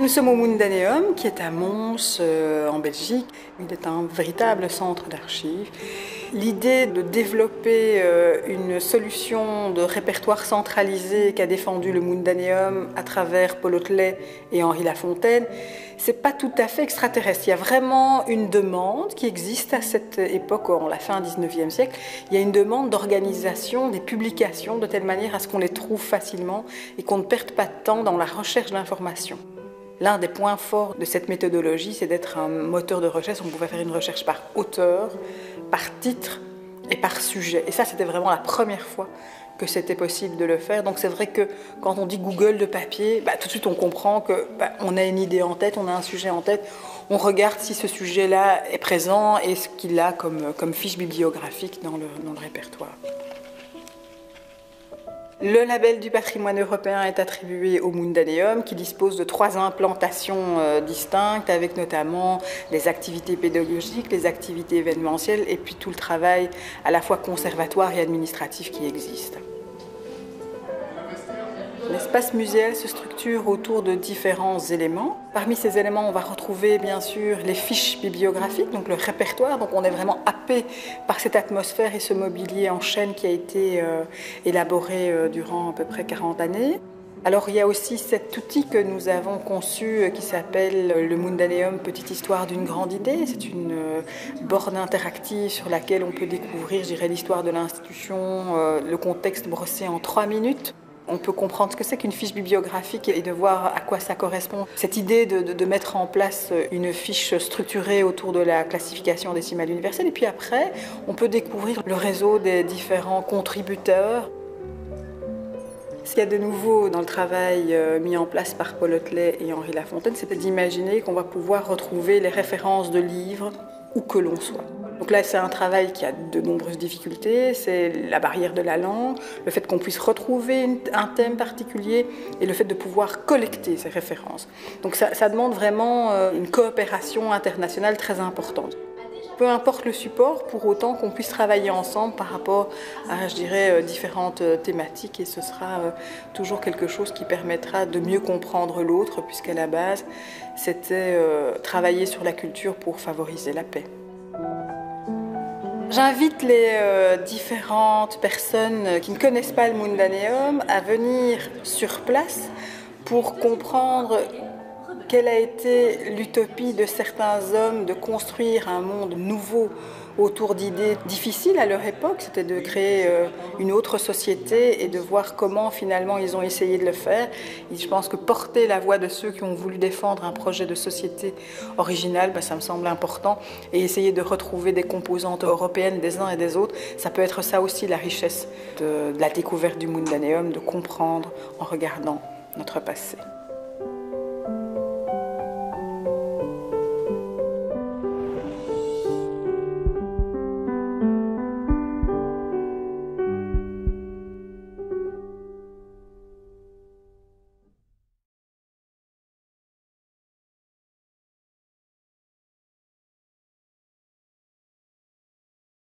Nous sommes au Mundaneum, qui est à Mons, en Belgique. Il est un véritable centre d'archives. L'idée de développer une solution de répertoire centralisé qu'a défendu le Mundaneum à travers Paul Otlet et Henri Lafontaine, c'est pas tout à fait extraterrestre. Il y a vraiment une demande qui existe à cette époque, en la fin du XIXe siècle. Il y a une demande d'organisation des publications de telle manière à ce qu'on les trouve facilement et qu'on ne perde pas de temps dans la recherche d'informations. L'un des points forts de cette méthodologie, c'est d'être un moteur de recherche. On pouvait faire une recherche par auteur, par titre et par sujet. Et ça, c'était vraiment la première fois que c'était possible de le faire. Donc c'est vrai que quand on dit Google de papier, tout de suite on comprend qu'on a une idée en tête, on a un sujet en tête. On regarde si ce sujet-là est présent et ce qu'il a comme fiche bibliographique dans le répertoire. Le label du patrimoine européen est attribué au Mundaneum, qui dispose de 3 implantations distinctes, avec notamment les activités pédagogiques, les activités événementielles et puis tout le travail à la fois conservatoire et administratif qui existe. L'espace muséal se structure autour de différents éléments. Parmi ces éléments, on va retrouver bien sûr les fiches bibliographiques, donc le répertoire. Donc on est vraiment happé par cette atmosphère et ce mobilier en chêne qui a été élaboré durant à peu près 40 années. Alors il y a aussi cet outil que nous avons conçu qui s'appelle le Mundaneum Petite Histoire d'une grande idée. C'est une borne interactive sur laquelle on peut découvrir, je dirais, l'histoire de l'institution, le contexte brossé en 3 minutes. On peut comprendre ce que c'est qu'une fiche bibliographique et de voir à quoi ça correspond. Cette idée de mettre en place une fiche structurée autour de la classification décimale universelle. Et puis après, on peut découvrir le réseau des différents contributeurs. Ce qu'il y a de nouveau dans le travail mis en place par Paul Otlet et Henri Lafontaine, c'est d'imaginer qu'on va pouvoir retrouver les références de livres où que l'on soit. Donc là, c'est un travail qui a de nombreuses difficultés, c'est la barrière de la langue, le fait qu'on puisse retrouver un thème particulier et le fait de pouvoir collecter ces références. Donc ça demande vraiment une coopération internationale très importante. Peu importe le support, pour autant qu'on puisse travailler ensemble par rapport à, je dirais, différentes thématiques, et ce sera toujours quelque chose qui permettra de mieux comprendre l'autre, puisqu'à la base, c'était travailler sur la culture pour favoriser la paix. J'invite les différentes personnes qui ne connaissent pas le Mundaneum à venir sur place pour comprendre quelle a été l'utopie de certains hommes de construire un monde nouveau autour d'idées difficiles à leur époque. C'était de créer une autre société et de voir comment finalement ils ont essayé de le faire. Et je pense que porter la voix de ceux qui ont voulu défendre un projet de société original, ça me semble important. Et essayer de retrouver des composantes européennes des uns et des autres, ça peut être ça aussi la richesse de la découverte du Mundaneum, de comprendre en regardant notre passé.